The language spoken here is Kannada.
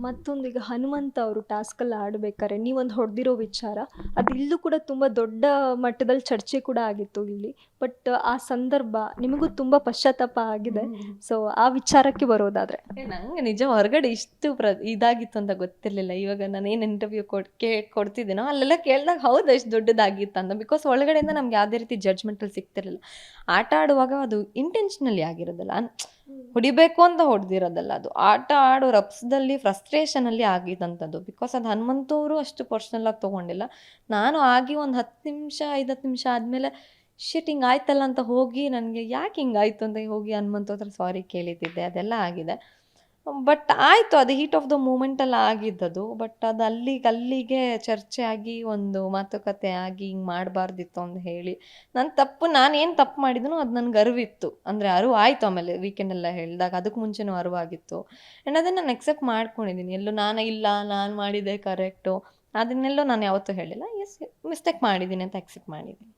ಮತ್ತೊಂದು ಈಗ ಹನುಮಂತ ಅವರು ಟಾಸ್ಕಲ್ಲಿ ಆಡ್ಬೇಕಾರೆ ನೀವೊಂದು ಹೊಡೆದಿರೋ ವಿಚಾರ ಅದು ಇಲ್ಲೂ ಕೂಡ ತುಂಬ ದೊಡ್ಡ ಮಟ್ಟದಲ್ಲಿ ಚರ್ಚೆ ಕೂಡ ಆಗಿತ್ತು ಇಲ್ಲಿ. ಬಟ್ ಆ ಸಂದರ್ಭ ನಿಮಗೂ ತುಂಬ ಪಶ್ಚಾತ್ತಾಪ ಆಗಿದೆ. ಸೊ ಆ ವಿಚಾರಕ್ಕೆ ಬರೋದಾದ್ರೆ ನಂಗೆ ನಿಜ ಹೊರಗಡೆ ಇಷ್ಟು ಇದಾಗಿತ್ತು ಅಂತ ಗೊತ್ತಿರಲಿಲ್ಲ. ಇವಾಗ ನಾನು ಏನು ಇಂಟರ್ವ್ಯೂ ಕೊಡ್ತಿದ್ದೀನೋ ಅಲ್ಲೆಲ್ಲ ಕೇಳಿದಾಗ ಹೌದು ಎಷ್ಟು ದೊಡ್ಡದಾಗಿತ್ತು ಅಂತ. ಬಿಕಾಸ್ ಒಳಗಡೆಯಿಂದ ನಮ್ಗೆ ಯಾವುದೇ ರೀತಿ ಜಡ್ಜ್ಮೆಂಟಲ್ಲಿ ಸಿಗ್ತಿರಲಿಲ್ಲ. ಆಟ ಆಡುವಾಗ ಅದು ಇಂಟೆನ್ಷನಲಿ ಆಗಿರೋದಲ್ಲ, ಹೊಡಿಬೇಕು ಅಂತ ಹೊಡೆದಿರೋದಲ್ಲ, ಅದು ಆಟ ಆಡೋ ರಪ್ಸದಲ್ಲಿ ಫ್ರಸ್ಟ್ರೇಷನಲ್ಲಿ ಆಗಿದ್ದಂಥದ್ದು. ಬಿಕಾಸ್ ಅದು ಹನುಮಂತವರು ಅಷ್ಟು ಪರ್ಸ್ನಲ್ಲಾಗಿ ತೊಗೊಂಡಿಲ್ಲ. ನಾನು ಆಗಿ ಒಂದು 10 ನಿಮಿಷ 5-10 ನಿಮಿಷ ಆದಮೇಲೆ ಶಿಟ್ ಹಿಂಗೆ ಆಯ್ತಲ್ಲ ಅಂತ ಹೋಗಿ ನನಗೆ ಯಾಕೆ ಹಿಂಗಾಯ್ತು ಅಂತ ಹೋಗಿ ಹನುಮಂತ ಹತ್ರ ಸಾರಿ ಕೇಳಿದ್ದಿದ್ದೆ, ಅದೆಲ್ಲ ಆಗಿದೆ. ಬಟ್ ಆಯಿತು, ಅದು ಹೀಟ್ ಆಫ್ ದ ಮೂಮೆಂಟಲ್ಲಿ ಆಗಿದ್ದದು. ಬಟ್ ಅದು ಅಲ್ಲಿಗೆ ಚರ್ಚೆ ಆಗಿ ಒಂದು ಮಾತುಕತೆ ಆಗಿ ಹಿಂಗೆ ಮಾಡಬಾರ್ದಿತ್ತು ಅಂತ ಹೇಳಿ ನಾನೇನು ತಪ್ಪು ಮಾಡಿದನೋ ಅದು ನನಗೆ ಅರಿವಿತ್ತು. ಅಂದರೆ ಅರಿವು ಆಯಿತು. ಆಮೇಲೆ ವೀಕೆಂಡೆಲ್ಲ ಹೇಳಿದಾಗ ಅದಕ್ಕೆ ಮುಂಚೆನೂ ಅರಿವಾಗಿತ್ತು. ಆ್ಯಂಡ್ ಅದನ್ನು ನಾನು ಎಕ್ಸೆಪ್ಟ್ ಮಾಡ್ಕೊಂಡಿದ್ದೀನಿ. ಎಲ್ಲೂ ನಾನು ಮಾಡಿದೆ ಕರೆಕ್ಟು ಅದನ್ನೆಲ್ಲೋ ನಾನು ಯಾವತ್ತೂ ಹೇಳಿಲ್ಲ. ಎಸ್ ಮಿಸ್ಟೇಕ್ ಮಾಡಿದ್ದೀನಿ ಅಂತ ಎಕ್ಸೆಪ್ಟ್ ಮಾಡಿದ್ದೀನಿ.